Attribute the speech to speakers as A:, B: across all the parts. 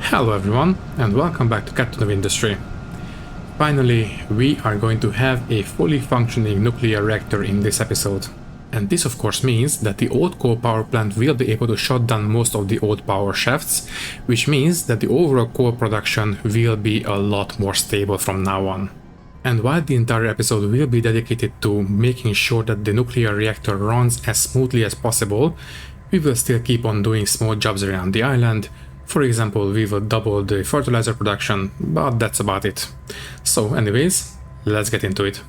A: Hello everyone, and welcome back to Captain of Industry. Finally, we are going to have a fully functioning nuclear reactor in this episode. And this of course means that the old coal power plant will be able to shut down most of the old power shafts, which means that the overall coal production will be a lot more stable from now on. And while the entire episode will be dedicated to making sure that the nuclear reactor runs as smoothly as possible, we will still keep on doing small jobs around the island. For example, we will double the fertilizer production, but that's about it. So anyways, let's get into it.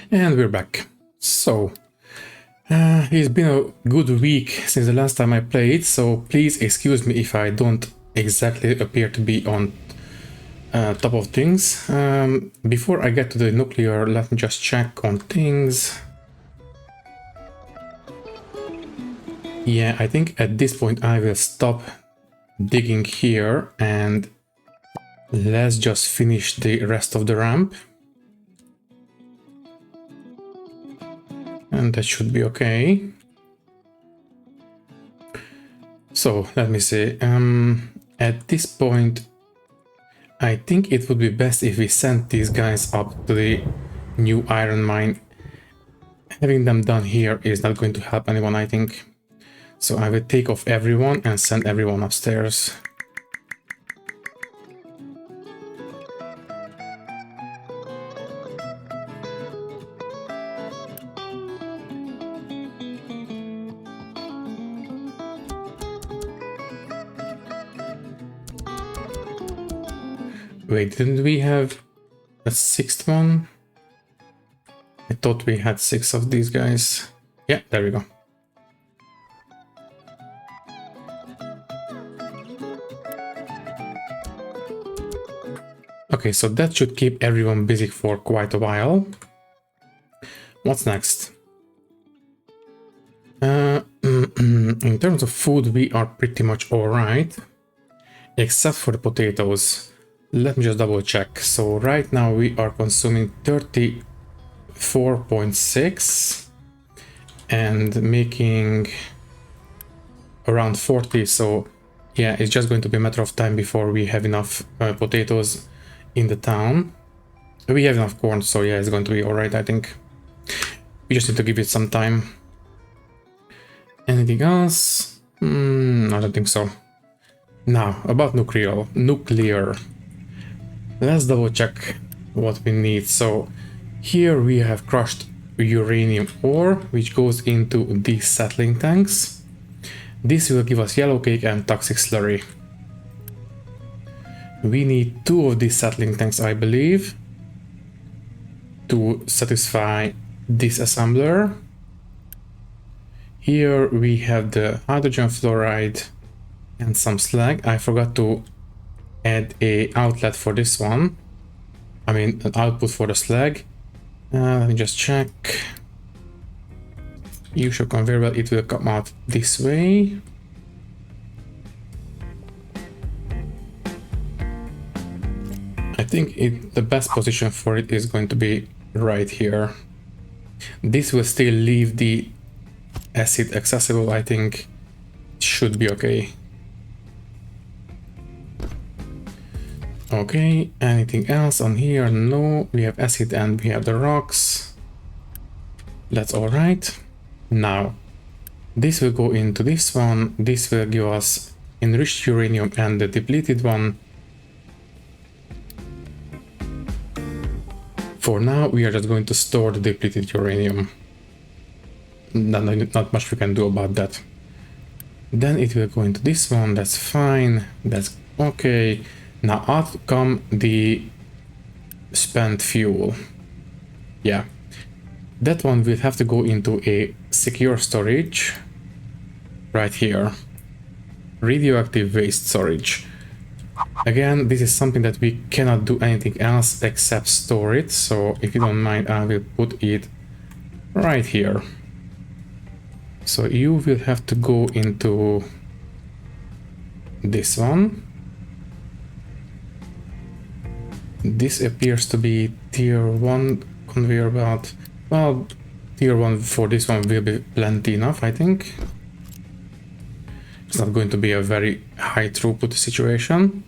A: And we're back. So, it's been a good week since the last time I played, so please excuse me if I don't exactly appear to be on top of things. Before I get to the nuclear, let me just check on things. Yeah, I think at this point I will stop digging here and let's just finish the rest of the ramp. And that should be okay. So let me see. At this point, I think it would be best if we sent these guys up to the new iron mine. Having them done here is not going to help anyone, I think. So I will take off everyone and send everyone upstairs. Wait, didn't we have a sixth one? I thought we had 6 of these guys. Yeah, there we go. Okay, so that should keep everyone busy for quite a while. What's next? In terms of food, we are pretty much alright, except for the potatoes. Let me just double check. So right now we are consuming 34.6 and making around 40. So yeah, it's just going to be a matter of time before we have enough potatoes in the town. We have enough corn, so yeah, it's going to be alright, I think. We just need to give it some time. Anything else? I don't think so. Now, about nuclear. Let's double check what we need. So here we have crushed uranium ore, which goes into these settling tanks. This will give us yellow cake and toxic slurry. We need 2 of these settling tanks, I believe, to satisfy this assembler. Here we have the hydrogen fluoride and some slag. I forgot to add a outlet for this one. I mean, an output for the slag. Let me just check. You should come very well. It will come out this way. I think the best position for it is going to be right here. This will still leave the acid accessible. I think it should be okay. Okay, anything else on here? No, we have acid and we have the rocks. That's all right. Now, this will go into this one. This will give us enriched uranium and the depleted one. For now, we are just going to store the depleted uranium. Not much we can do about that. Then it will go into this one. That's fine. That's okay. Now out come the spent fuel. Yeah, that one will have to go into a secure storage right here. Radioactive waste storage. Again, this is something that we cannot do anything else except store it. So if you don't mind, I will put it right here. So you will have to go into this one. This appears to be tier 1 conveyor belt. Well, tier 1 for this one will be plenty enough, I think. It's not going to be a very high throughput situation.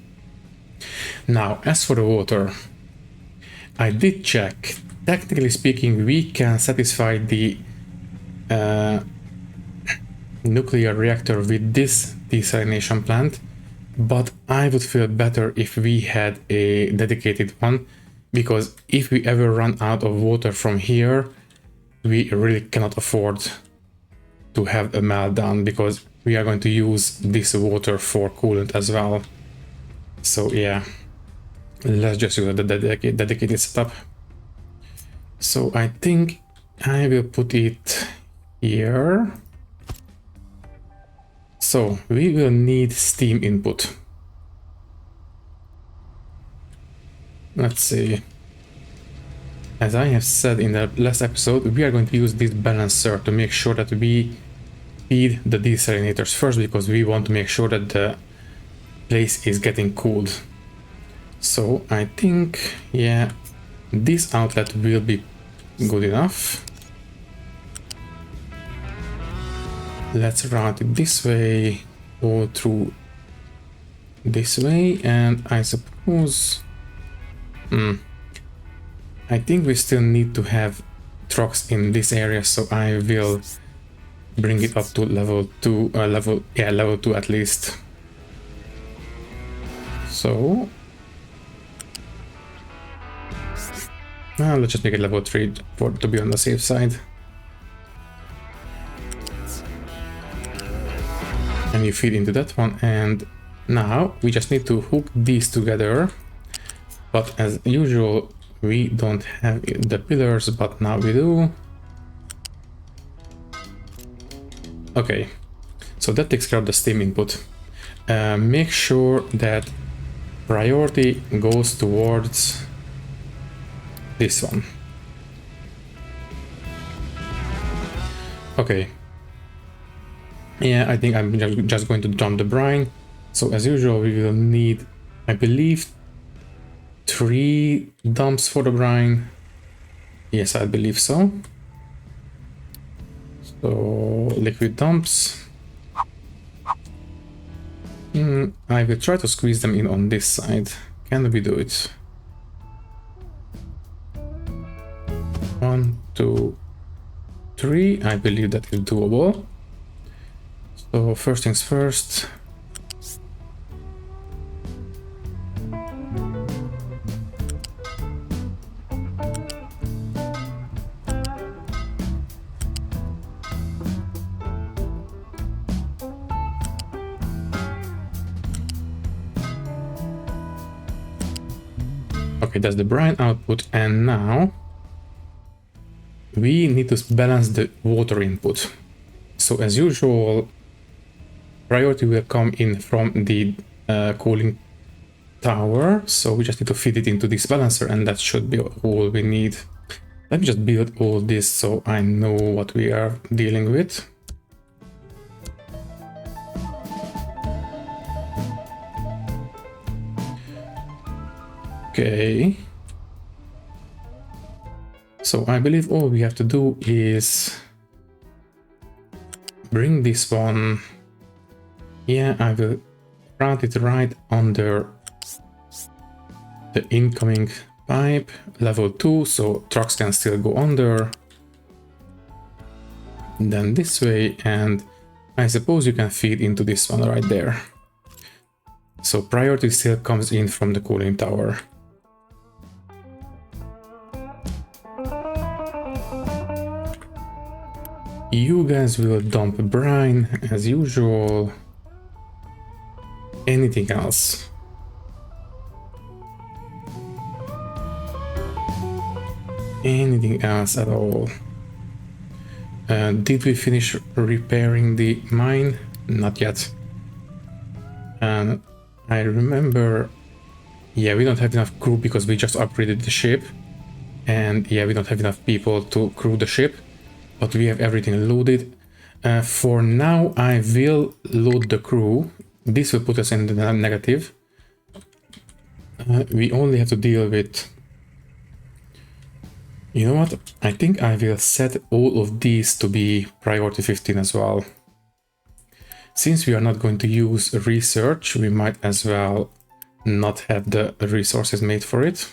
A: Now, as for the water, I did check. Technically speaking, we can satisfy the nuclear reactor with this desalination plant, but I would feel better if we had a dedicated one, because if we ever run out of water from here, we really cannot afford to have a meltdown, because we are going to use this water for coolant as well. So yeah, let's just use the dedicated setup. So I think I will put it here. So we will need steam input. Let's see. As I have said in the last episode, we are going to use this balancer to make sure that we feed the desalinators first, because we want to make sure that the place is getting cooled. So I think, yeah, this outlet will be good enough. Let's route it this way, go through this way, and I suppose... I think we still need to have trucks in this area, so I will bring it up to level 2, level 2 at least. So... let's just make it level 3 to be on the safe side. And you feed into that one, and now we just need to hook these together. But as usual, we don't have the pillars, but now we do. Okay, so that takes care of the steam input. Make sure that priority goes towards this one. Okay. Yeah, I think I'm just going to dump the brine. So as usual, we will need, I believe, 3 dumps for the brine. Yes, I believe so. So liquid dumps. I will try to squeeze them in on this side. Can we do it? 1, 2, 3. I believe that is doable. So first things first. Okay, that's the brine output, and now we need to balance the water input. So as usual, priority will come in from the cooling tower, so we just need to feed it into this balancer, and that should be all we need. Let me just build all this so I know what we are dealing with. Okay. So I believe all we have to do is bring this one. Yeah, I will route it right under the incoming pipe, level 2, so trucks can still go under. Then this way, and I suppose you can feed into this one right there. So priority still comes in from the cooling tower. You guys will dump brine as usual. Anything else? Anything else at all? Did we finish repairing the mine? Not yet. And I remember, yeah, we don't have enough crew because we just upgraded the ship. And yeah, we don't have enough people to crew the ship. But we have everything loaded. For now, I will load the crew. This will put us in the negative. We only have to deal with... You know what? I think I will set all of these to be priority 15 as well. Since we are not going to use research, we might as well not have the resources made for it.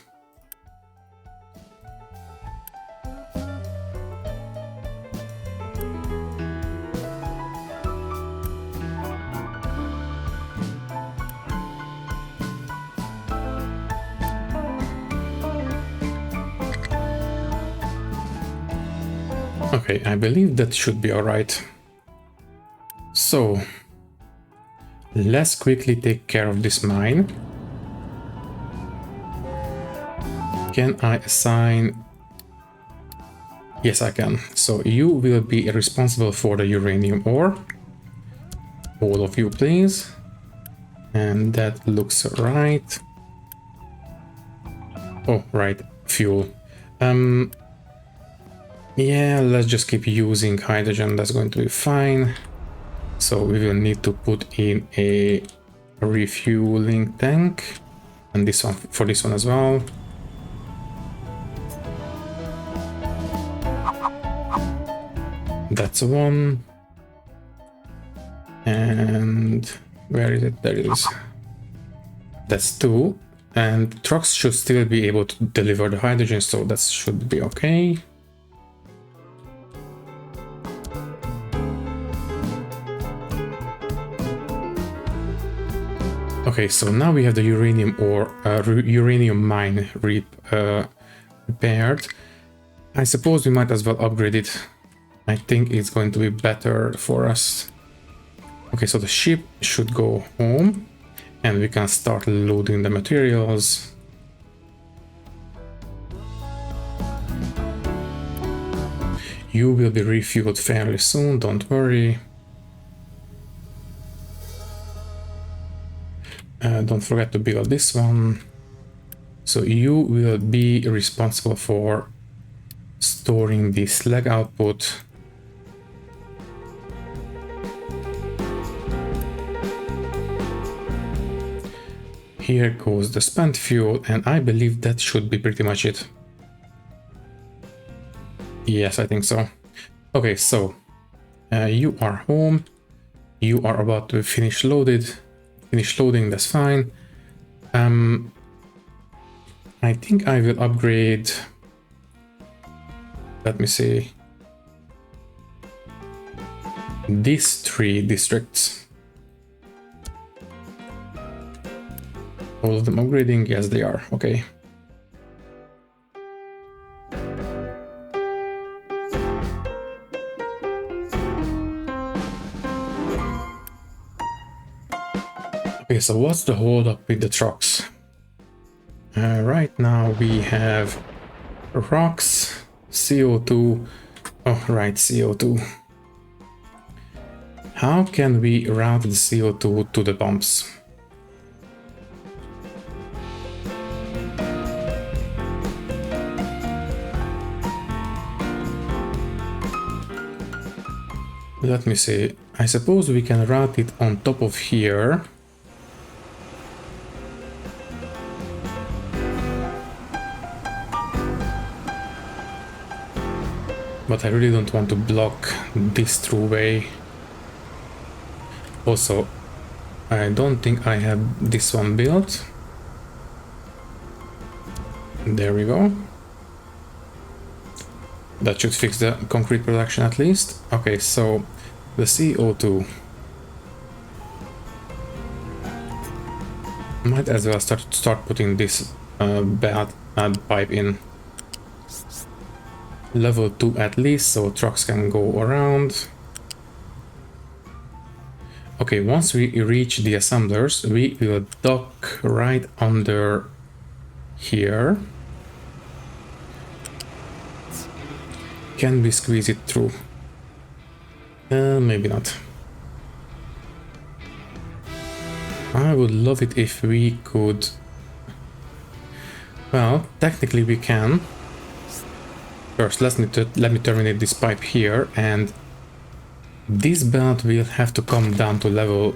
A: Okay, I believe that should be all right. So, let's quickly take care of this mine. Can I assign? Yes, I can. So you will be responsible for the uranium ore. All of you, please. And that looks right. Oh, right, fuel. Yeah, let's just keep using hydrogen. That's going to be fine. So we will need to put in a refueling tank, and this one for this one as well. That's one. And where is it? There it is. That's two. And trucks should still be able to deliver the hydrogen, so that should be okay. Okay, so now we have the uranium ore, uranium mine repaired. I suppose we might as well upgrade it. I think it's going to be better for us. Okay, so the ship should go home and we can start loading the materials. You will be refueled fairly soon, don't worry. Don't forget to build this one. So you will be responsible for storing the slag output. Here goes the spent fuel, and I believe that should be pretty much it. Yes, I think so. Okay, so you are home. You are about to finish loading, that's fine. I think I will upgrade, let me see, these 3 districts. All of them upgrading? Yes, they are. Okay. Okay, so what's the hold up with the trucks? Right now we have rocks, CO2. Oh, right, CO2. How can we route the CO2 to the pumps? Let me see. I suppose we can route it on top of here. But I really don't want to block this throughway. Also, I don't think I have this one built. There we go. That should fix the concrete production at least. Okay, so the CO2. Might as well start putting this bad pipe in. Level 2 at least, so trucks can go around. Okay, once we reach the assemblers, we will dock right under here. Can we squeeze it through? Maybe not. I would love it if we could... Well, technically we can. First, let me terminate this pipe here, and this belt will have to come down to level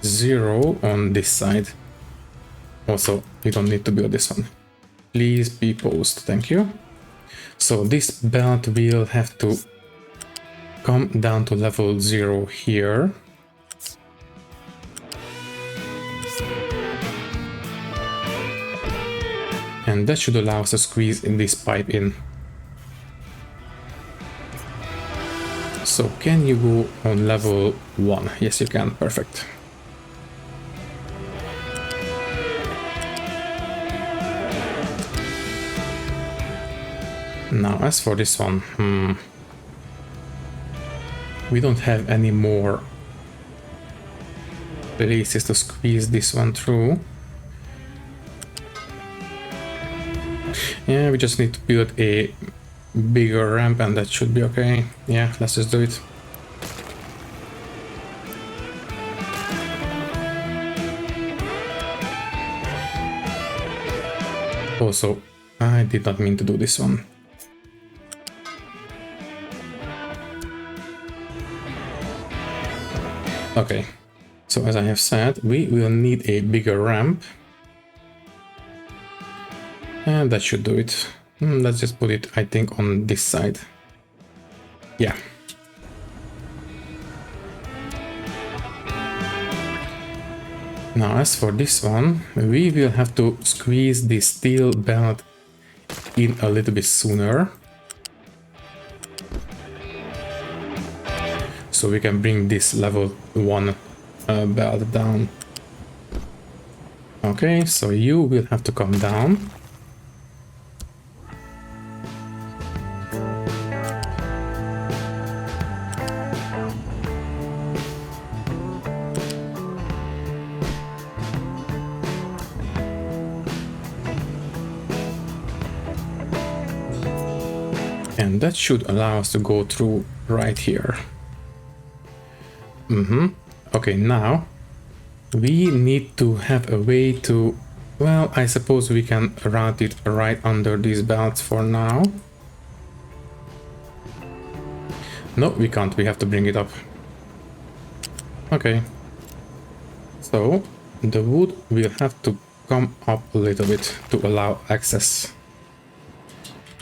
A: 0 on this side. Also, you don't need to build this one. Please be post, thank you. So this belt will have to come down to level 0 here. And that should allow us to squeeze in this pipe in. So can you go on level 1? Yes, you can. Perfect. Now, as for this one, we don't have any more places to squeeze this one through. Yeah, we just need to build a bigger ramp and that should be okay. Yeah, let's just do it. Also, I did not mean to do this one. Okay, so as I have said, we will need a bigger ramp. And that should do it. Let's just put it, I think, on this side. Yeah. Now, as for this one, we will have to squeeze the steel belt in a little bit sooner. So we can bring this level 1 belt down. Okay, so you will have to come down. And that should allow us to go through right here. Okay, now we need to have a way to, well, I suppose we can route it right under these belts for now. No, we can't. We have to bring it up. Okay. So the wood will have to come up a little bit to allow access.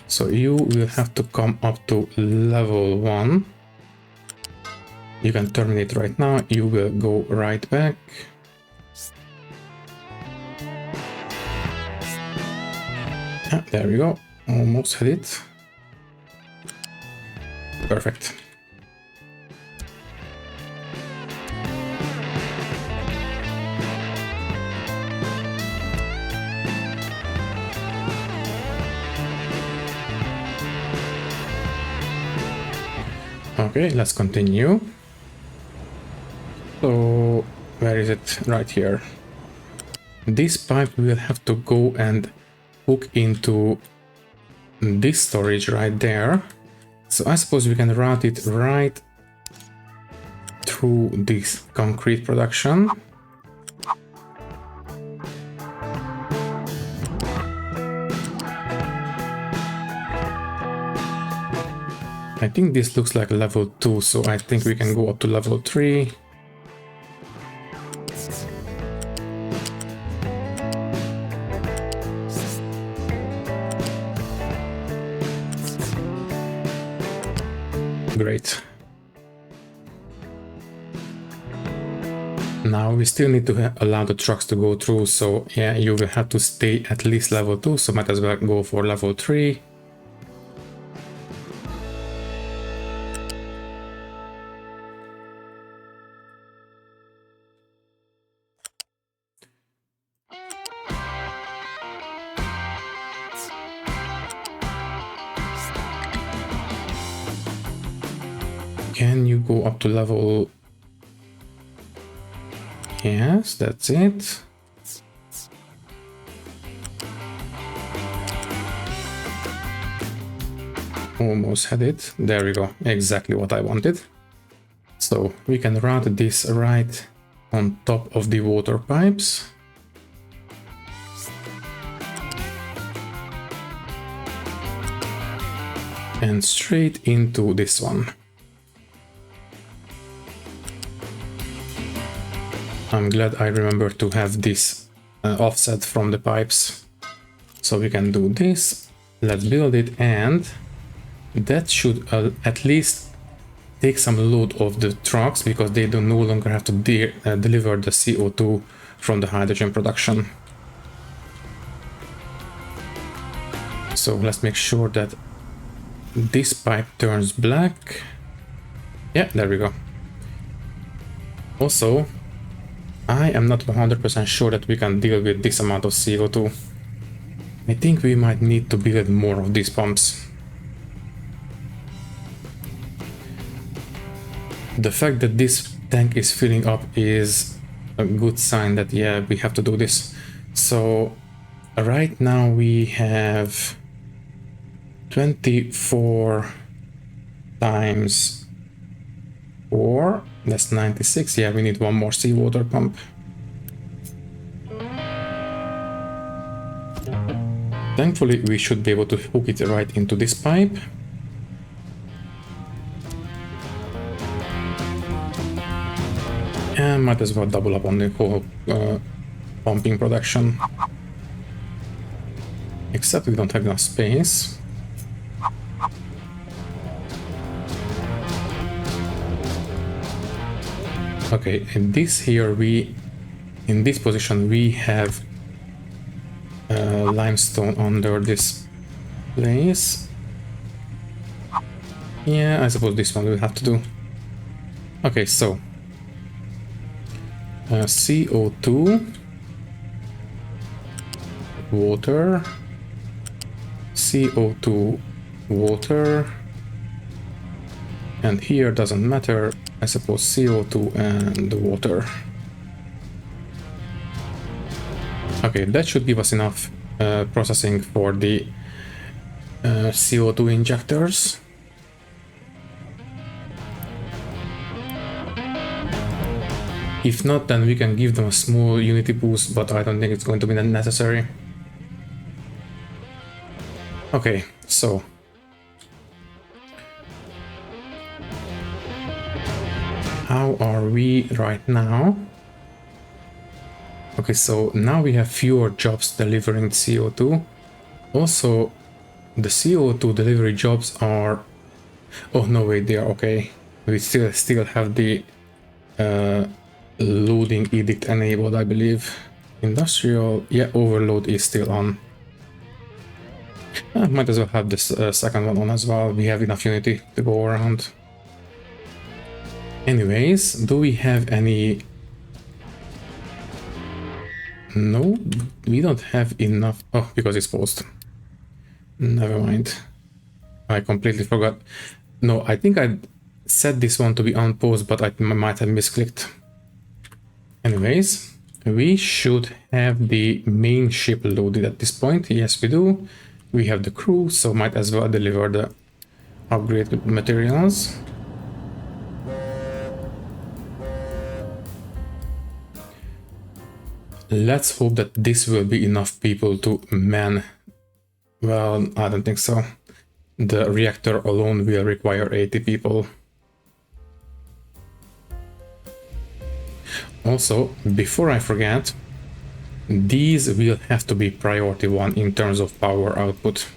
A: So you will have to come up to level 1. You can terminate right now. You will go right back. Ah, there we go. Almost had it. Perfect. Okay, let's continue. So, where is it? Right here. This pipe will have to go and hook into this storage right there. So I suppose we can route it right through this concrete production. I think this looks like level 2, so I think we can go up to level 3. Great. Now we still need to allow the trucks to go through, so yeah, you will have to stay at least level 2, so might as well go for level 3. Can you go up to level? Yes, that's it. Almost had it. There we go. Exactly what I wanted. So we can route this right on top of the water pipes. And straight into this one. I'm glad I remember to have this offset from the pipes. So we can do this. Let's build it, and that should at least take some load off the trucks, because they do no longer have to deliver the CO2 from the hydrogen production. So let's make sure that this pipe turns black. Yeah, there we go. Also, I am not 100% sure that we can deal with this amount of CO2. I think we might need to build more of these pumps. The fact that this tank is filling up is a good sign that, yeah, we have to do this. So right now we have 24 times 4, that's 96. Yeah, we need one more seawater pump. Thankfully, we should be able to hook it right into this pipe. And might as well double up on the whole pumping production. Except we don't have enough space. Okay, in this here in this position we have limestone under this place. Yeah, I suppose this one we'll have to do. Okay, so CO2, water, CO2, water, and here doesn't matter, I suppose CO2 and water. Okay, that should give us enough processing for the CO2 injectors. If not, then we can give them a small unity boost, but I don't think it's going to be necessary. Okay, so how are we right now? Okay, so now we have fewer jobs delivering CO2. Also, the CO2 delivery jobs are... Oh, no, wait, they are okay. We still have the loading edict enabled, I believe. Industrial, yeah, overload is still on. Might as well have this second one on as well. We have enough unity to go around. Anyways, do we have any... No, we don't have enough. Oh, because it's post. Never mind. I completely forgot. No, I think I set this one to be on post, but I might have misclicked. Anyways, we should have the main ship loaded at this point. Yes, we do. We have the crew, so might as well deliver the upgrade materials. Let's hope that this will be enough people to man. Well, I don't think so. The reactor alone will require 80 people. Also, before I forget, these will have to be priority 1 in terms of power output.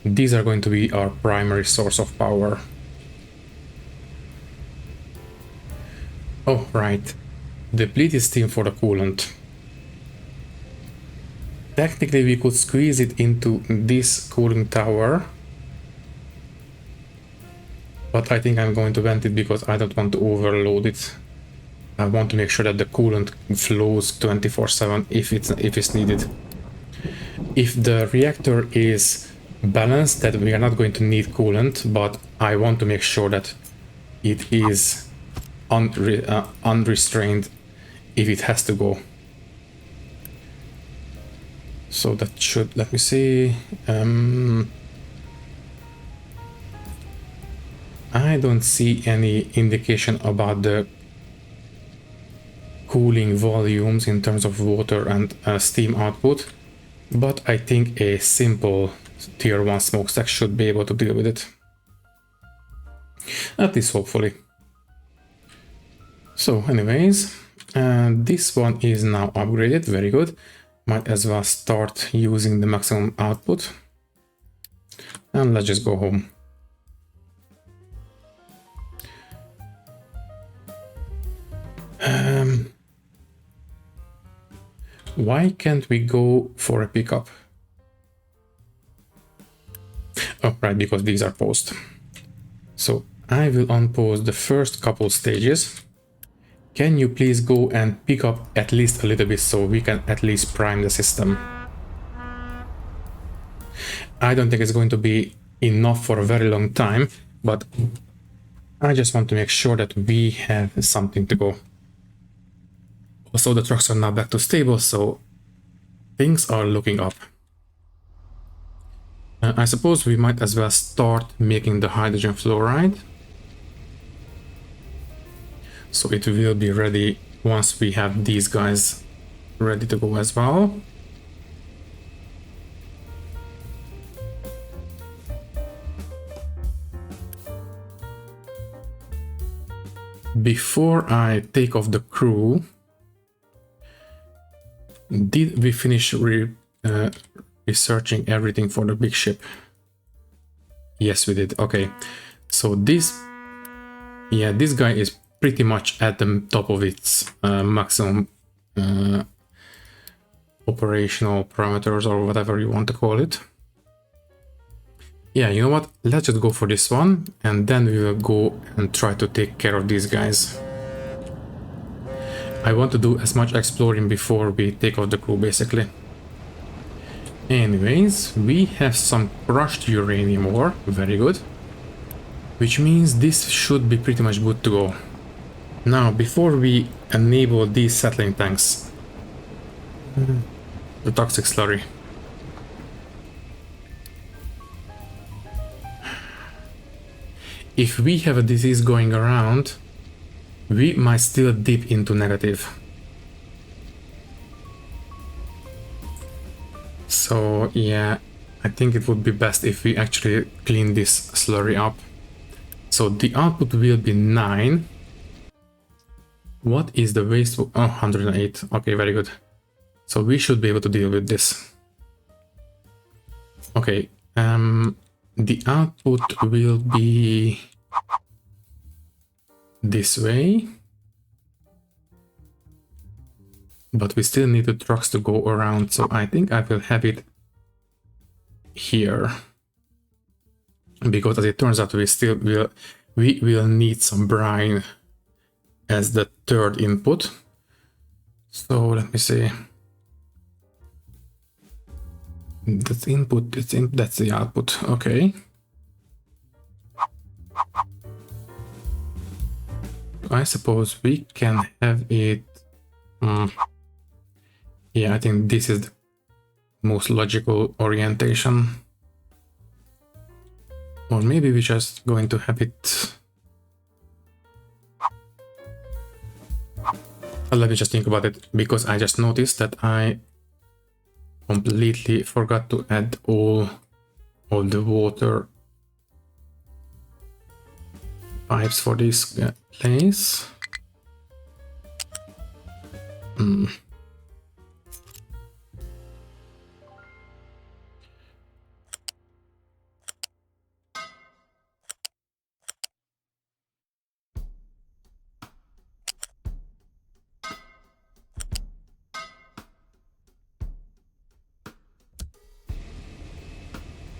A: These are going to be our primary source of power. Oh, right. Depleted steam for the coolant. Technically, we could squeeze it into this cooling tower. But I think I'm going to vent it because I don't want to overload it. I want to make sure that the coolant flows 24/7 if it's needed. If the reactor is balanced, that we are not going to need coolant, but I want to make sure that it is unrestrained if it has to go. So that should, let me see. I don't see any indication about the cooling volumes in terms of water and steam output, but I think a simple tier 1 smokestack should be able to deal with it. At least hopefully. So anyways, this one is now upgraded, very good. Might as well start using the maximum output. And let's just go home. Why can't we go for a pickup? right? Because these are post. So I will unpause the first couple stages. Can you please go and pick up at least a little bit so we can at least prime the system? I don't think it's going to be enough for a very long time, but I just want to make sure that we have something to go. Also, the trucks are now back to stable, so things are looking up. I suppose we might as well start making the hydrogen fluoride. So it will be ready once we have these guys ready to go as well. Before I take off the crew, did we finish researching everything for the big ship? Yes, we did. Okay, so this guy is pretty much at the top of its maximum operational parameters, or whatever you want to call it. Yeah, you know what? Let's just go for this one, and then we will go and try to take care of these guys. I want to do as much exploring before we take off the crew, basically. Anyways, we have some crushed uranium ore, very good. Which means this should be pretty much good to go. Now, before we enable these settling tanks, the toxic slurry. If we have a disease going around, we might still dip into negative. So yeah, I think it would be best if we actually clean this slurry up. So the output will be 9. What is the waste? Oh, 108. Okay, very good. So we should be able to deal with this. Okay, the output will be this way, but we still need the trucks to go around, so I think I will have it here, because as it turns out we will need some brine as the third input. So let me see. That's input, that's the output. Okay. I suppose we can have it. Yeah, I think this is the most logical orientation. Or maybe we're just going to have it. Let me just think about it, because I just noticed that I completely forgot to add all the water pipes for this place.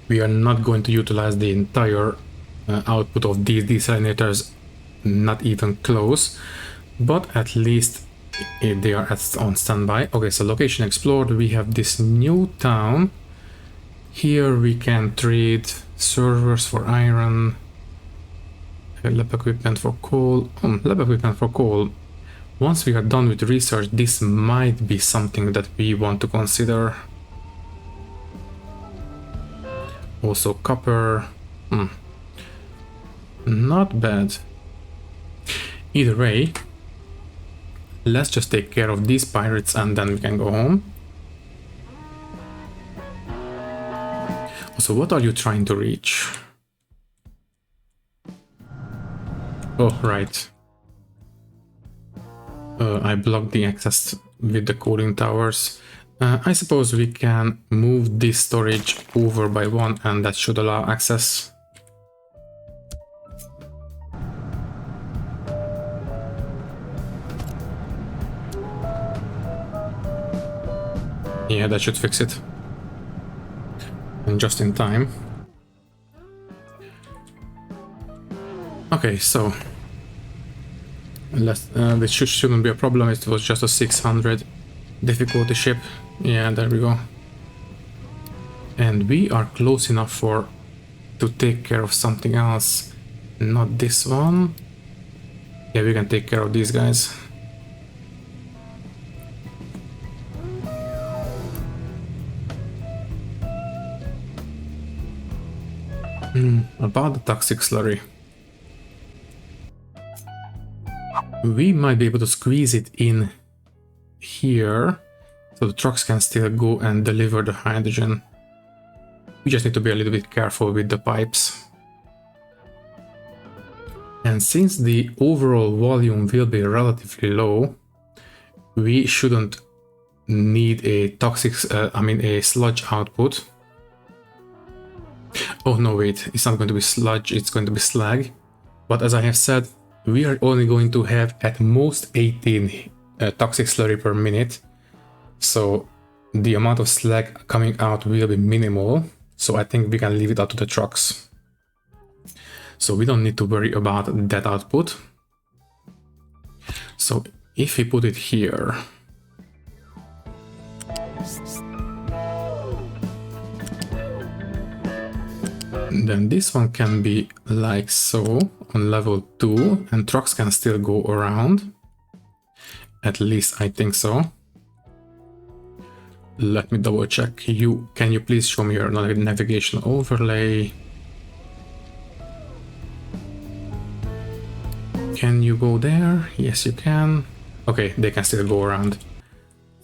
A: We are not going to utilize the entire output of these desalinators, not even close, but at least they are on standby. Okay, so location explored. We have this new town. Here we can trade servers for iron, lab equipment for coal. Lab equipment for coal. Once we are done with research, this might be something that we want to consider. Also copper. Not bad. Either way, let's just take care of these pirates and then we can go home. So what are you trying to reach? Oh, right. I blocked the access with the cooling towers. I suppose we can move this storage over by 1 and that should allow access. Yeah, that should fix it. And just in time. Okay, so this shouldn't be a problem. It was just a 600 difficulty ship. Yeah, there we go. And we are close enough to take care of something else. Not this one. Yeah, we can take care of these guys. About the toxic slurry. We might be able to squeeze it in here, so the trucks can still go and deliver the hydrogen. We just need to be a little bit careful with the pipes. And since the overall volume will be relatively low, we shouldn't need a toxic, a sludge output. Oh no, wait, it's not going to be sludge, it's going to be slag. But as I have said, we are only going to have at most 18 toxic slurry per minute. So the amount of slag coming out will be minimal. So I think we can leave it up to the trucks. So we don't need to worry about that output. So if we put it here, then this one can be like so on level 2, and trucks can still go around. At least I think so. Let me double check. Can you please show me your navigation overlay? Can you go there? Yes, you can. Okay, they can still go around.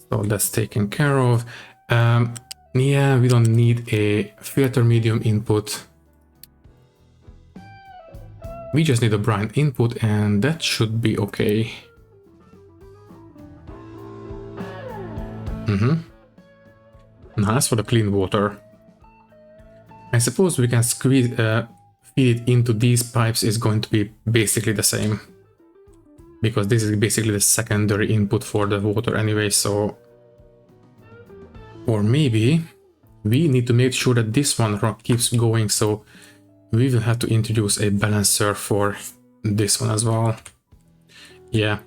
A: So that's taken care of. Yeah, we don't need a filter medium input. We just need a brine input, and that should be okay. Now as for the clean water, I suppose we can feed it into these pipes. Is going to be basically the same, because this is basically the secondary input for the water anyway. So, or maybe we need to make sure that this one keeps going, so we will have to introduce a balancer for this one as well. Yeah.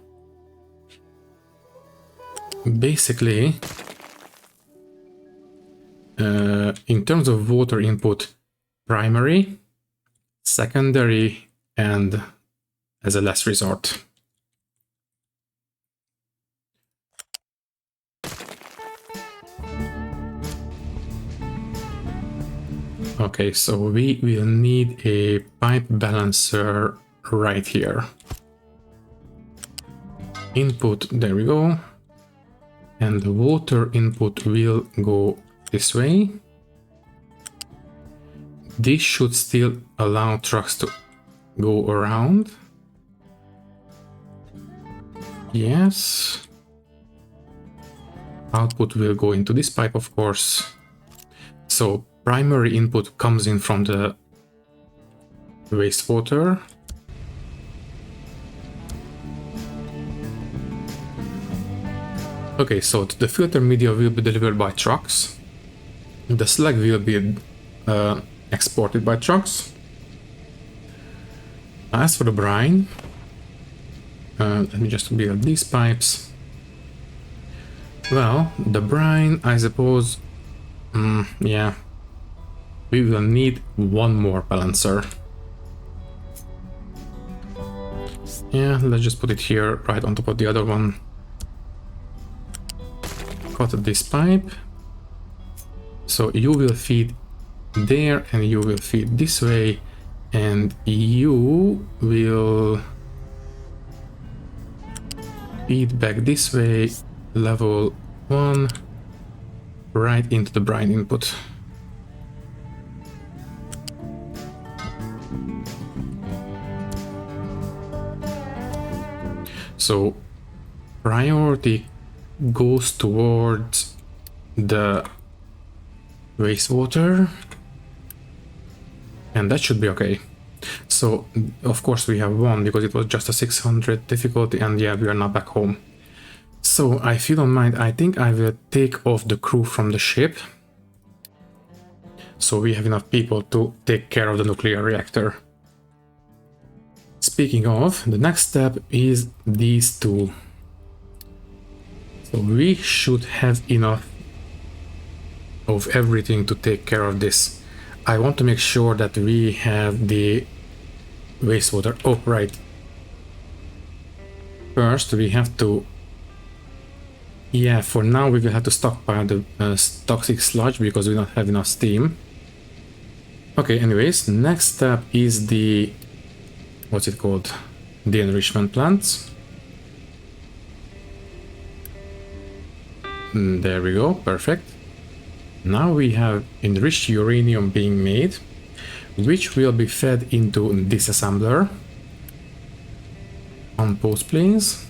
A: Basically, in terms of water input, primary, secondary, and as a last resort. Okay, so we will need a pipe balancer right here. Input, there we go. And the water input will go this way. This should still allow trucks to go around. Yes. Output will go into this pipe, of course. So primary input comes in from the wastewater. Okay, so the filter media will be delivered by trucks. The slag will be exported by trucks. As for the brine, let me just build these pipes. Well, the brine, I suppose, yeah, we will need one more balancer. Yeah, let's just put it here right on top of the other one. Cut this pipe. So you will feed there and you will feed this way, and you will feed back this way, level 1, right into the brine input. So priority goes towards the wastewater, and that should be okay. So of course we have won because it was just a 600 difficulty, and yeah, we are now back home. So if you don't mind, I think I will take off the crew from the ship, so we have enough people to take care of the nuclear reactor. Speaking of, the next step is these two. So we should have enough of everything to take care of this. I want to make sure that we have the wastewater. Oh, right. First, we have to... Yeah, for now we will have to stockpile the toxic sludge because we don't have enough steam. Okay, anyways, next step is the... What's it called? The enrichment plants. There we go, perfect. Now we have enriched uranium being made, which will be fed into this assembler. Unpause please.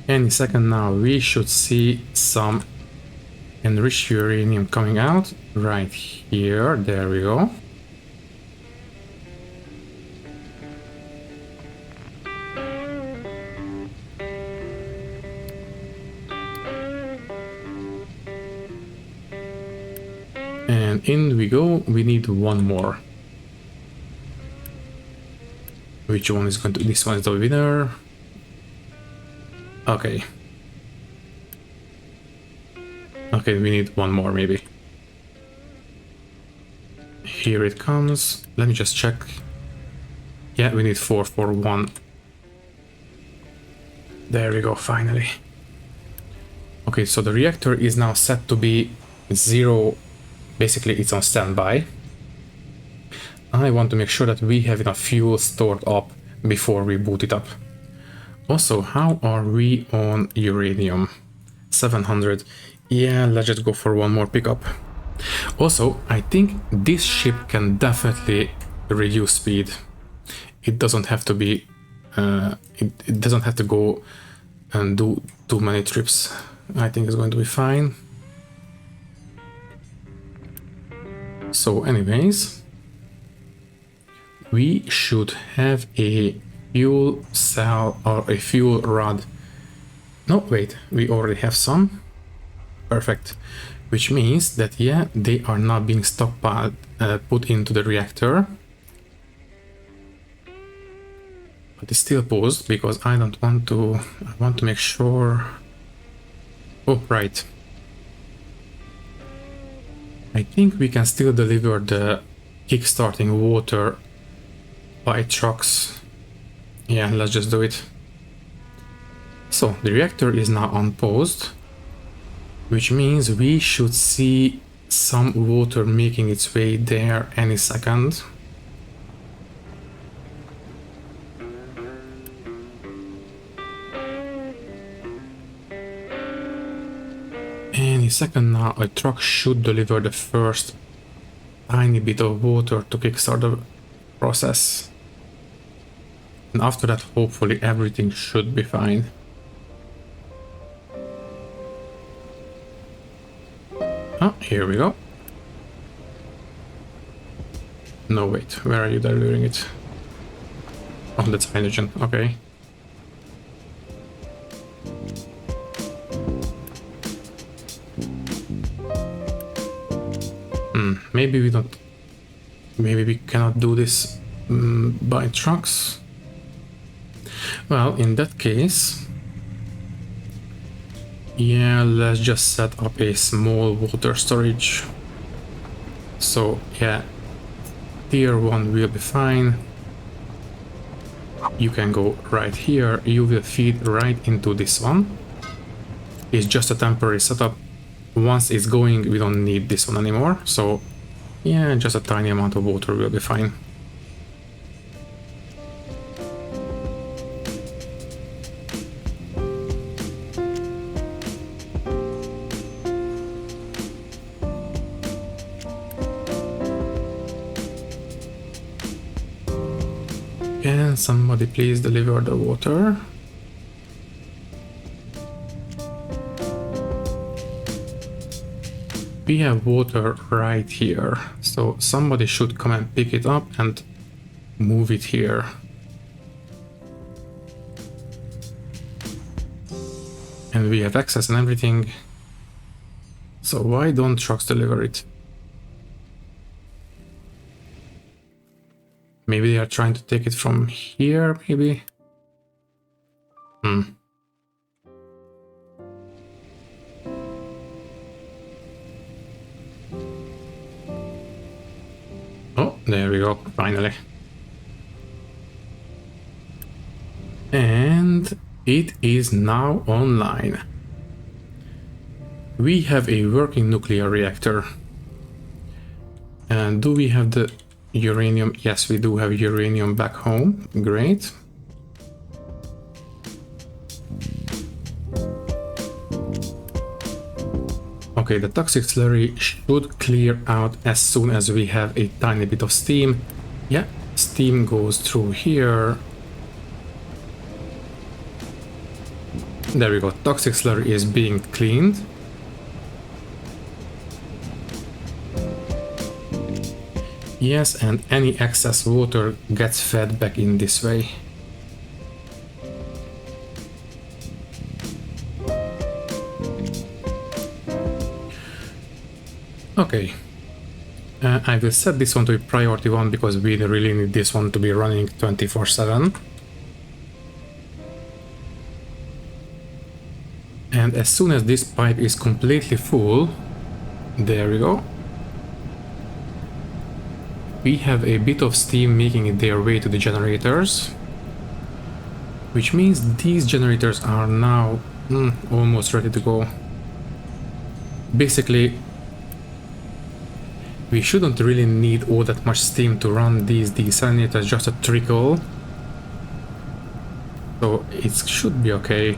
A: Any second now we should see some enriched uranium coming out right here. There we go. And in we go. We need one more. Which one is going to... This one is the winner. Okay. Okay, we need one more maybe. Here it comes. Let me just check. Yeah, we need 4 for 1. There we go, finally. Okay, so the reactor is now set to be 0. Basically, it's on standby. I want to make sure that we have enough fuel stored up before we boot it up. Also, how are we on uranium? 700. Yeah, let's just go for one more pickup. Also, I think this ship can definitely reduce speed. It doesn't have to be... it doesn't have to go and do too many trips. I think it's going to be fine. So anyways, we should have a fuel cell or a fuel rod. No, wait, we already have some. Perfect. Which means that, yeah, they are not being stockpiled, put into the reactor. But it's still paused because I don't want to... I want to make sure... Oh, right. I think we can still deliver the kickstarting water by trucks. Yeah, let's just do it. So, the reactor is now unpaused, which means we should see some water making its way there any second. Any second now, a truck should deliver the first tiny bit of water to kickstart the process. And after that, hopefully everything should be fine. Ah, here we go. No, wait, where are you delivering it? Oh, that's hydrogen, okay. Maybe we don't... Maybe we cannot do this by trucks. Well, in that case... Yeah, let's just set up a small water storage. So, yeah, tier 1 will be fine. You can go right here. You will feed right into this one. It's just a temporary setup. Once it's going, we don't need this one anymore. So, yeah, just a tiny amount of water will be fine. Can somebody please deliver the water? We have water right here, so somebody should come and pick it up and move it here. And we have access and everything. So why don't trucks deliver it? Maybe they are trying to take it from here, maybe? Oh, there we go, finally. And it is now online. We have a working nuclear reactor. And do we have the uranium? Yes, we do have uranium back home. Great. Okay, the toxic slurry should clear out as soon as we have a tiny bit of steam. Yeah, steam goes through here. There we go, toxic slurry is being cleaned. Yes, and any excess water gets fed back in this way. Okay, I will set this one to a priority 1 because we really need this one to be running 24/7. And as soon as this pipe is completely full, there we go. We have a bit of steam making their way to the generators, which means these generators are now almost ready to go. Basically, we shouldn't really need all that much steam to run these desalinators, just a trickle. So it should be okay.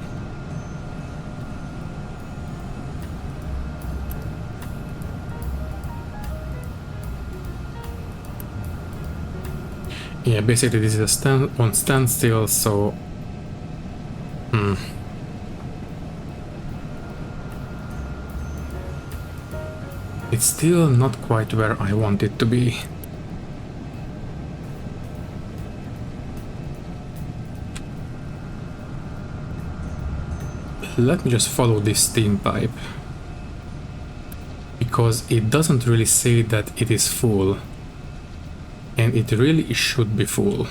A: Yeah, basically this is a standstill, so... It's still not quite where I want it to be. Let me just follow this steam pipe, because it doesn't really say that it is full, and it really should be full.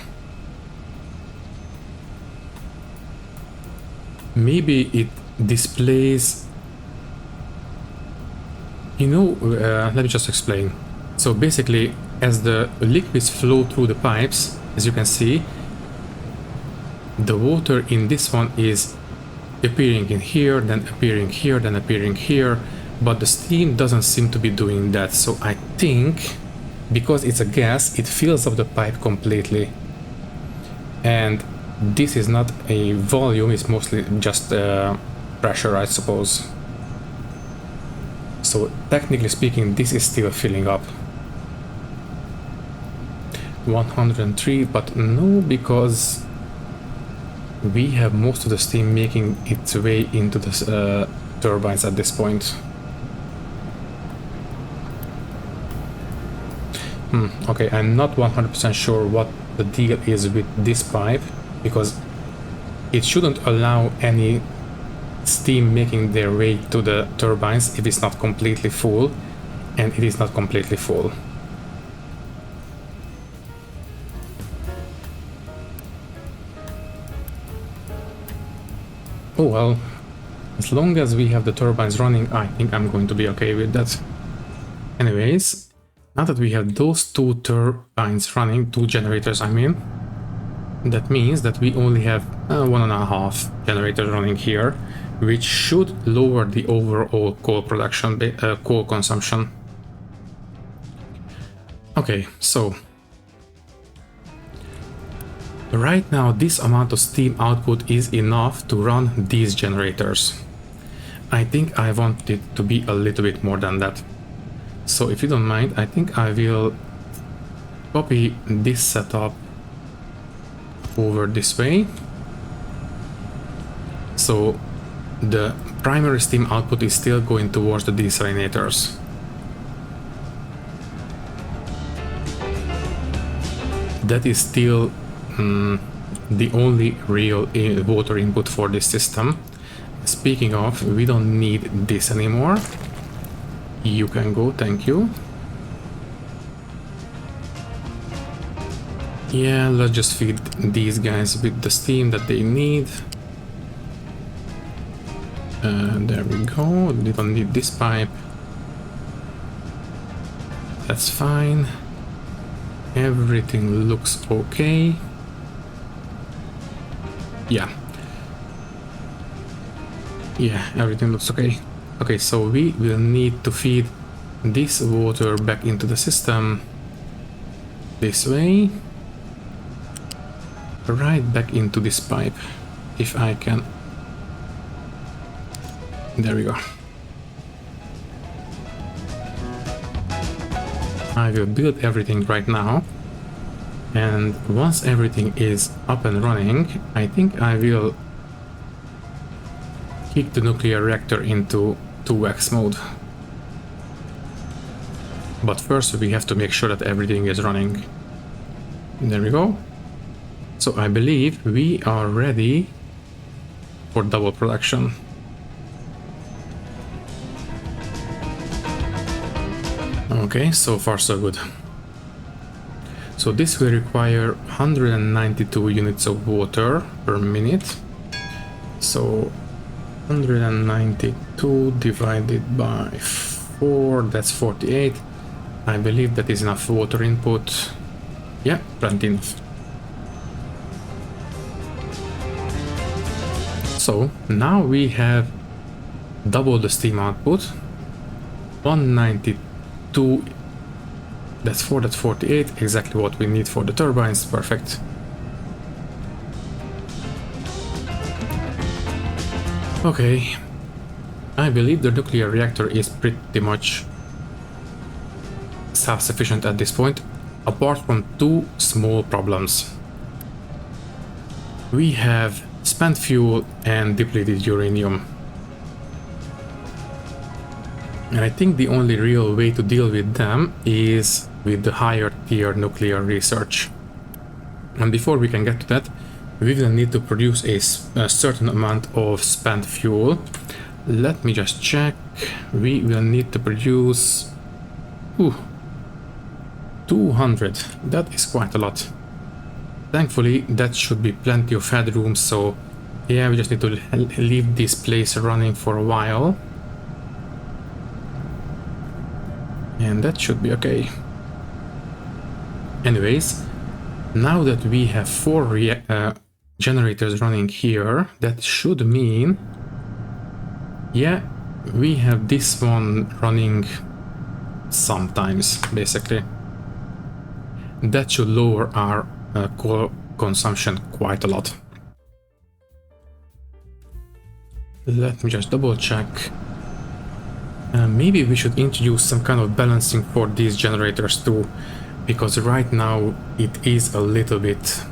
A: Maybe it displays... let me just explain. So basically, as the liquids flow through the pipes, as you can see, the water in this one is appearing in here, then appearing here, then appearing here, but the steam doesn't seem to be doing that. So I think, because it's a gas, it fills up the pipe completely. And this is not a volume, it's mostly just pressure, I suppose. So technically speaking, this is still filling up. 103, but no, because we have most of the steam making its way into the turbines at this point. Okay, I'm not 100% sure what the deal is with this pipe, because it shouldn't allow any steam making their way to the turbines if it's not completely full, and it is not completely full. Oh well, as long as we have the turbines running, I think I'm going to be okay with that. Anyways, now that we have those two turbines running, two generators I mean, that means that we only have 1.5 generators running here, which should lower the overall coal production, coal consumption. Okay, so right now this amount of steam output is enough to run these generators. I think I want it to be a little bit more than that. So if you don't mind, I think I will copy this setup over this way. So the primary steam output is still going towards the desalinators. That is still the only real water input for this system. Speaking of, we don't need this anymore. You can go, thank you. Yeah, let's just feed these guys with the steam that they need. There we go. They don't need this pipe. That's fine. Everything looks okay. Yeah. Yeah, everything looks okay. Okay, so we will need to feed this water back into the system. This way. Right back into this pipe. If I can. There we go. I will build everything right now. And once everything is up and running, I think I will kick the nuclear reactor into 2x mode. But first we have to make sure that everything is running. There we go. So I believe we are ready for double production. Okay, so far so good. So this will require 192 units of water per minute. So 192 divided by 4, that's 48. I believe that is enough water input. Yeah, plenty enough. So now we have double the steam output. 192, that's 4, that's 48, exactly what we need for the turbines, perfect. Okay, I believe the nuclear reactor is pretty much self-sufficient at this point, apart from two small problems. We have spent fuel and depleted uranium. And I think the only real way to deal with them is with the higher tier nuclear research. And before we can get to that, we will need to produce a certain amount of spent fuel. Let me just check. We will need to produce 200. That is quite a lot. Thankfully, that should be plenty of headroom, so yeah, we just need to leave this place running for a while. And that should be okay. Anyways, now that we have 4 generators running here, that should mean, yeah, we have this one running sometimes, basically. That should lower our coal consumption quite a lot. Let me just double check. Maybe we should introduce some kind of balancing for these generators too, because right now it is a little bit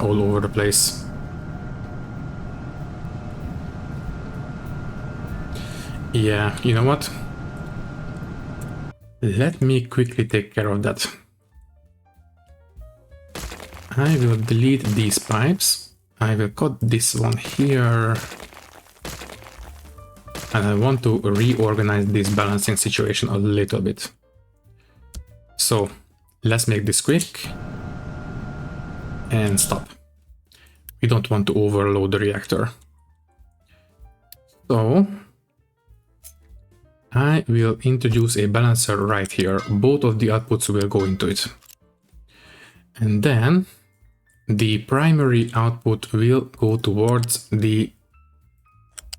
A: all over the place. Yeah, you know what? Let me quickly take care of that. I will delete these pipes. I will cut this one here. And I want to reorganize this balancing situation a little bit. So let's make this quick and stop. We don't want to overload the reactor. So I will introduce a balancer right here. Both of the outputs will go into it. And then the primary output will go towards the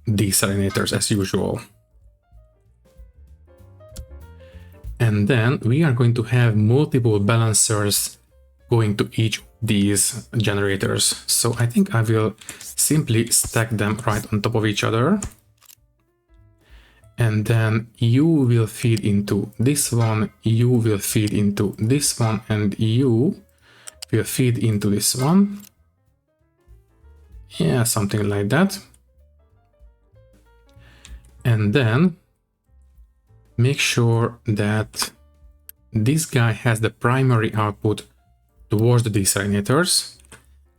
A: desalinators as usual. And then we are going to have multiple balancers going to each of these generators. So I think I will simply stack them right on top of each other. And then you will feed into this one, you will feed into this one, and you will feed into this one. Yeah, something like that. And then make sure that this guy has the primary output towards the desalinators,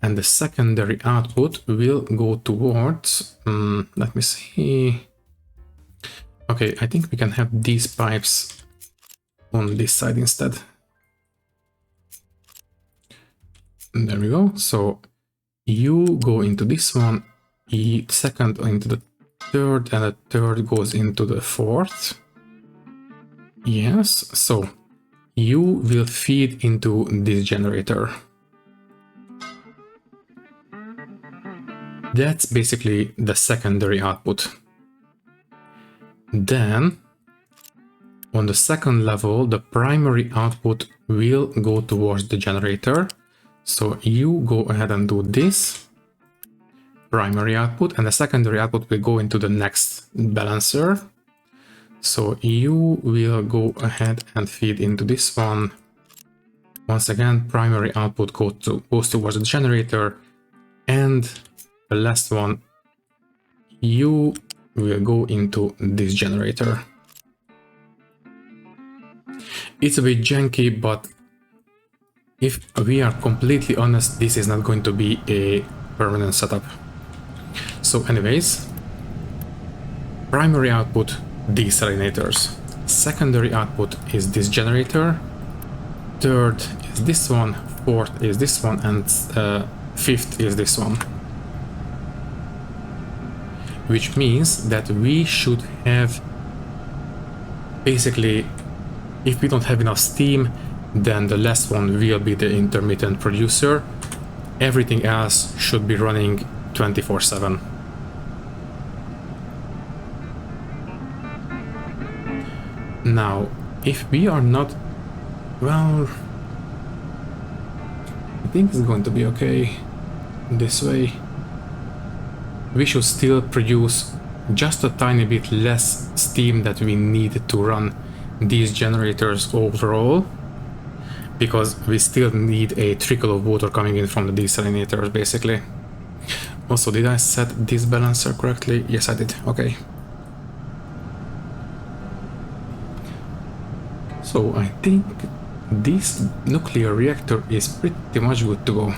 A: and the secondary output will go towards, let me see. Okay, I think we can have these pipes on this side instead. There we go. So you go into this one, second into the third, and the third goes into the fourth. Yes, so you will feed into this generator. That's basically the secondary output. Then, on the second level, the primary output will go towards the generator. So you go ahead and do this primary output, and the secondary output will go into the next balancer. So you will go ahead and feed into this one. Once again, primary output goes towards the generator, and the last one, you will go into this generator. It's a bit janky, but if we are completely honest, this is not going to be a permanent setup. So anyways, primary output, desalinators. Secondary output is this generator. Third is this one. Fourth is this one. And fifth is this one. Which means that we should have, basically, if we don't have enough steam, then the last one will be the intermittent producer. Everything else should be running 24/7. Now, if we are not, well, I think it's going to be okay this way. We should still produce just a tiny bit less steam that we need to run these generators overall, because we still need a trickle of water coming in from the desalinators, basically. Also, did I set this balancer correctly? Yes, I did. Okay. So I think this nuclear reactor is pretty much good to go.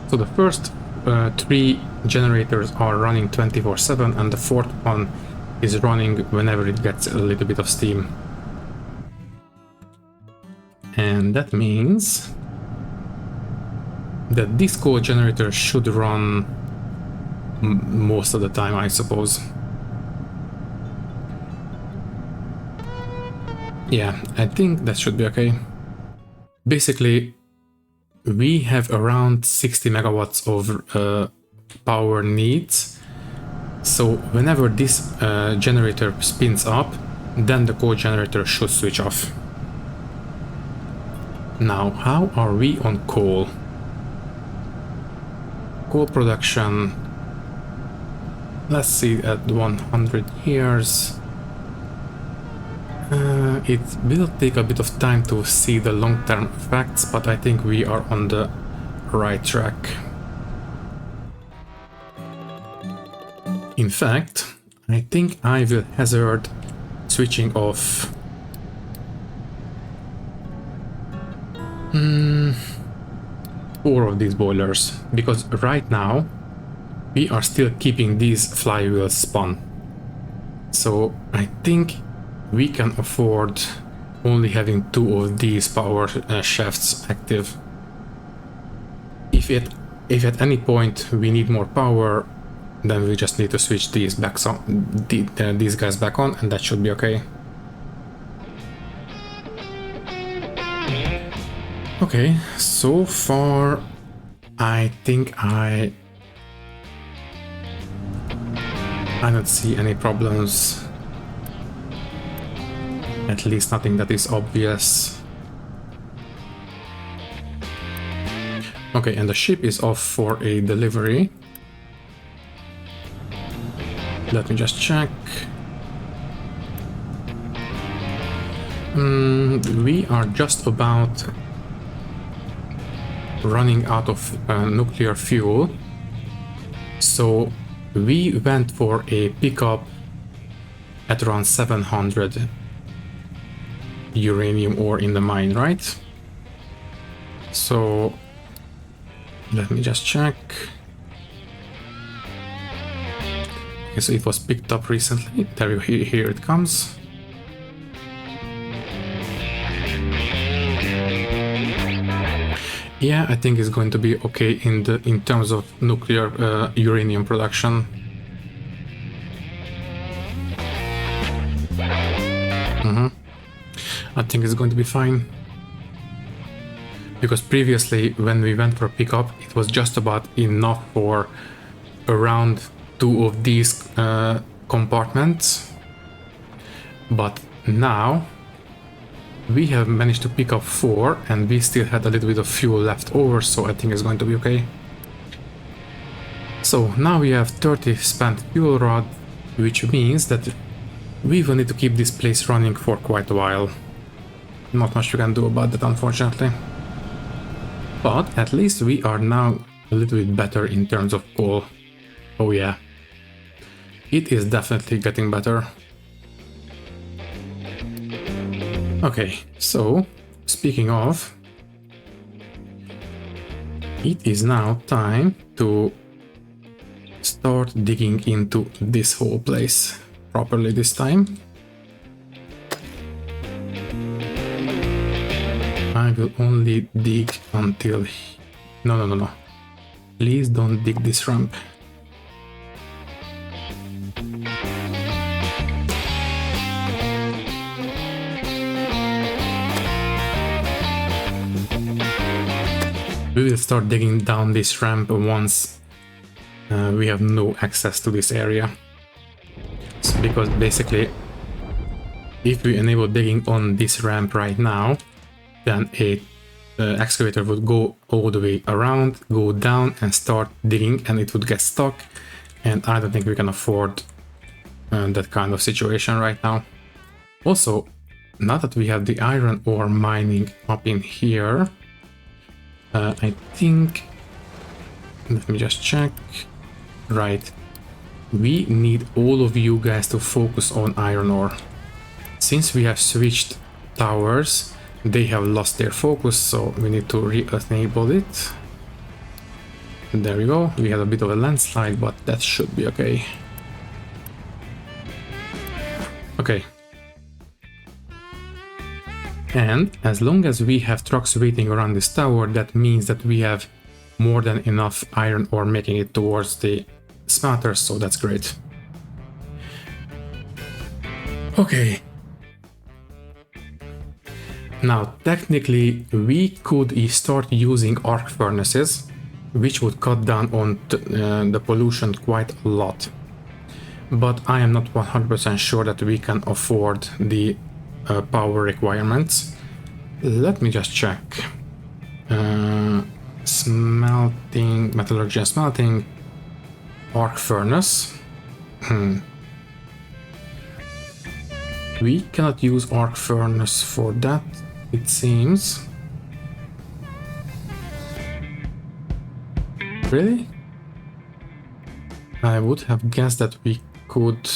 A: So the first 3 generators are running 24/7, and the fourth one is running whenever it gets a little bit of steam. And that means that this coal generator should run most of the time, I suppose. Yeah, I think that should be okay. Basically, we have around 60 megawatts of power needs. So whenever this generator spins up, then the coal generator should switch off. Now, how are we on coal? Coal production, let's see, at 100 years. It will take a bit of time to see the long-term effects, but I think we are on the right track. In fact, I think I will hazard switching off 4 of these boilers, because right now we are still keeping these flywheels spun. So I think we can afford only having 2 of these power shafts active. If at any point we need more power, then we just need to switch these these guys back on, and that should be okay. Okay, so far I think I don't see any problems. At least nothing that is obvious. Okay, and the ship is off for a delivery. Let me just check. We are just about running out of nuclear fuel. So we went for a pickup at around 700 uranium ore in the mine, right? So let me just check. Okay, so it was picked up recently. There, here it comes. Yeah, I think it's going to be okay in terms of nuclear uranium production. I think it's going to be fine. Because previously, when we went for pickup, it was just about enough for around 2 of these compartments. But now we have managed to pick up 4 and we still had a little bit of fuel left over, so I think it's going to be okay. So now we have 30 spent fuel rod, which means that we will need to keep this place running for quite a while. Not much we can do about that, unfortunately. But at least we are now a little bit better in terms of coal. Oh yeah, it is definitely getting better. Okay, so speaking of, it is now time to start digging into this whole place properly this time. I will only dig until... No. Please don't dig this ramp. We will start digging down this ramp once we have no access to this area. So because basically, if we enable digging on this ramp right now, then a excavator would go all the way around, go down and start digging, and it would get stuck. And I don't think we can afford that kind of situation right now. Also, now that we have the iron ore mining up in here, I think, let me just check. Right, we need all of you guys to focus on iron ore. Since we have switched towers, they have lost their focus, so we need to re-enable it. And there we go. We had a bit of a landslide, but that should be okay. Okay. And as long as we have trucks waiting around this tower, that means that we have more than enough iron ore making it towards the smelter, so that's great. Okay. Now, technically, we could start using arc furnaces, which would cut down on the pollution quite a lot. But I am not 100% sure that we can afford the power requirements. Let me just check. Smelting, metallurgy and smelting, arc furnace. We cannot use arc furnace for that, it seems. Really? I would have guessed that we could...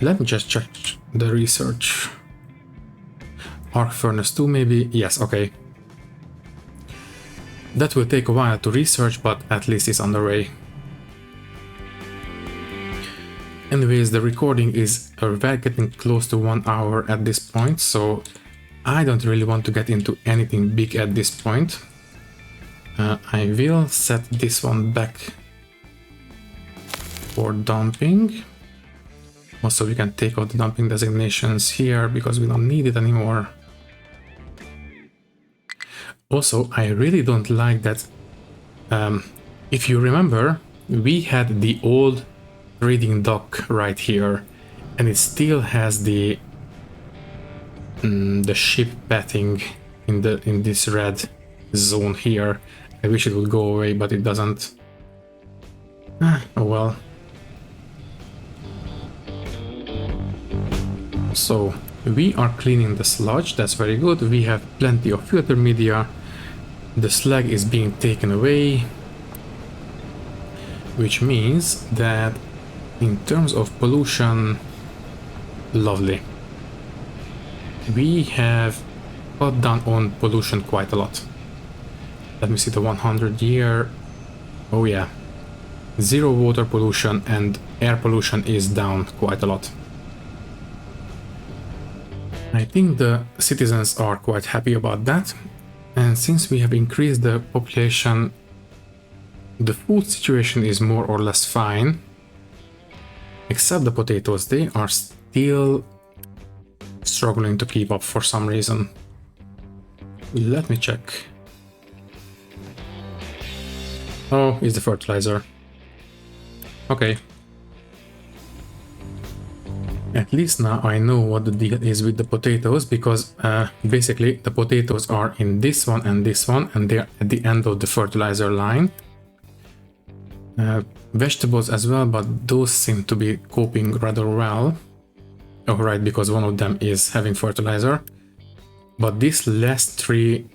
A: Let me just check the research. Arc furnace 2 maybe? Yes, okay. That will take a while to research, but at least it's underway. Anyways, the recording is getting close to 1 hour at this point, so I don't really want to get into anything big at this point. I will set this one back for dumping. Also, we can take out the dumping designations here because we don't need it anymore. Also, I really don't like that. If you remember, we had the old trading dock right here, and it still has the ship pathing in this red zone here. I wish it would go away, but it doesn't. Oh well. So we are cleaning the sludge, that's very good. We have plenty of filter media. The slag is being taken away, which means that in terms of pollution, lovely. We have cut down on pollution quite a lot. Let me see the 100 year. Oh yeah. 0 water pollution and air pollution is down quite a lot. I think the citizens are quite happy about that. And since we have increased the population, the food situation is more or less fine. Except the potatoes, they are still struggling to keep up for some reason. Let me check. Oh, it's the fertilizer. Okay. At least now I know what the deal is with the potatoes, because basically the potatoes are in this one, and they're at the end of the fertilizer line. Vegetables as well, but those seem to be coping rather well. Oh, right, because one of them is having fertilizer. But these last three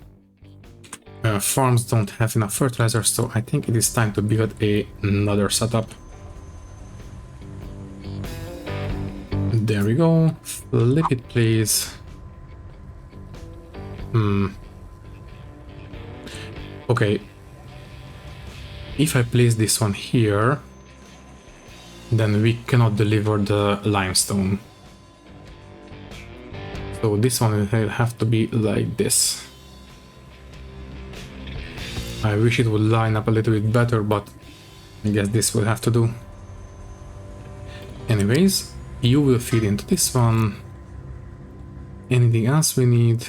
A: farms don't have enough fertilizer, so I think it is time to build another setup. There we go. Flip it, please. Okay. If I place this one here, then we cannot deliver the limestone. So this one will have to be like this. I wish it would line up a little bit better, but I guess this will have to do. Anyways, you will feed into this one. Anything else we need?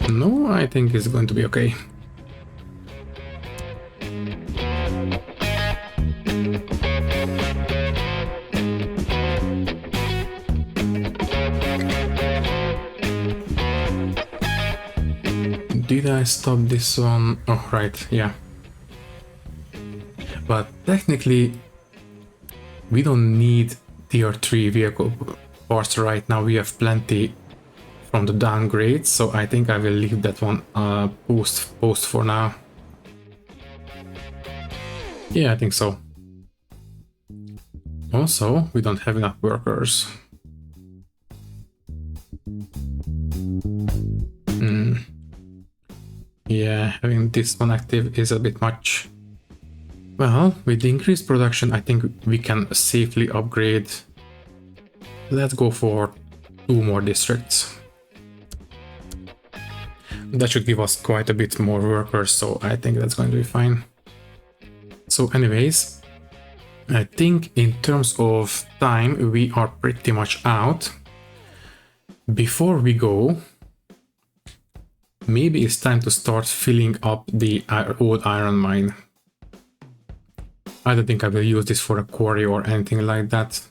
A: No, I think it's going to be okay. Did I stop this one? Oh, right, yeah. But technically, we don't need tier 3 vehicle parts right now. We have plenty from the downgrades, so I think I will leave that one post for now. Yeah, I think so. Also, we don't have enough workers. Yeah, having this one active is a bit much. Well, with the increased production, I think we can safely upgrade. Let's go for 2 more districts. That should give us quite a bit more workers, so I think that's going to be fine. So anyways, I think in terms of time, we are pretty much out. Before we go, maybe it's time to start filling up the old iron mine. I don't think I will use this for a quarry or anything like that.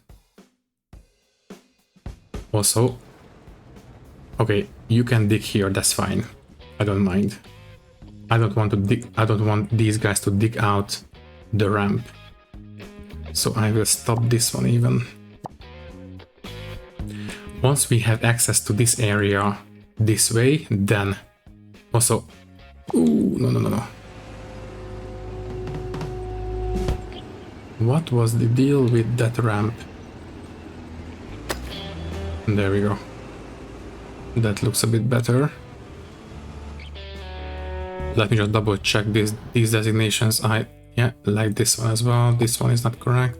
A: Also, okay, you can dig here, that's fine. I don't mind. I don't want these guys to dig out the ramp. So I will stop this one even. Once we have access to this area this way, then also... Ooh, no. What was the deal with that ramp? There we go. That looks a bit better. Let me just double check these designations. Yeah, like this one as well. This one is not correct.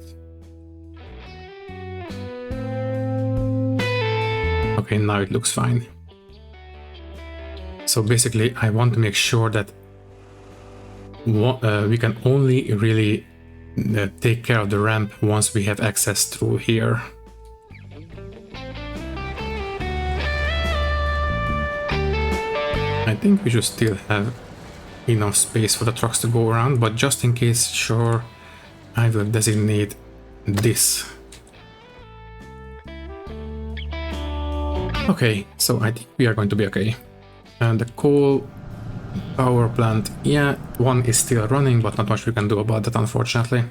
A: Okay, now it looks fine. So basically, I want to make sure that we can only really take care of the ramp once we have access through here. I think we should still have enough space for the trucks to go around, but just in case, sure, I will designate this. Okay, so I think we are going to be okay. And the coal power plant, yeah, one is still running, but not much we can do about that, unfortunately.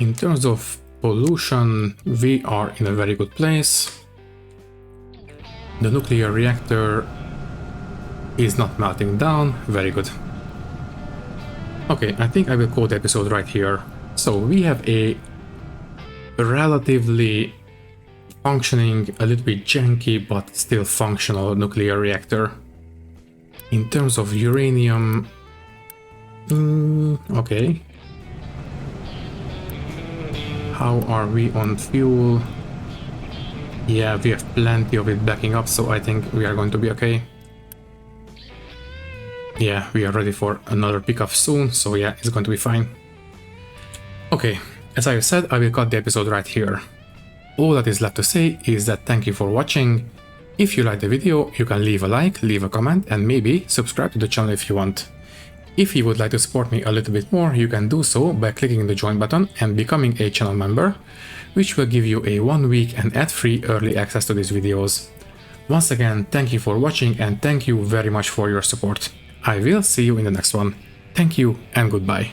A: In terms of pollution, we are in a very good place. The nuclear reactor is not melting down. Very good. Okay, I think I will call the episode right here. So we have a relatively functioning, a little bit janky, but still functional nuclear reactor. In terms of uranium... okay. How are we on fuel? Yeah, we have plenty of it backing up, so I think we are going to be okay. Yeah, we are ready for another pickup soon, so yeah, it's going to be fine. Okay, as I said, I will cut the episode right here. All that is left to say is that thank you for watching. If you liked the video, you can leave a like, leave a comment, and maybe subscribe to the channel if you want. If you would like to support me a little bit more, you can do so by clicking the join button and becoming a channel member, which will give you a 1 week and ad-free early access to these videos. Once again, thank you for watching and thank you very much for your support. I will see you in the next one. Thank you and goodbye.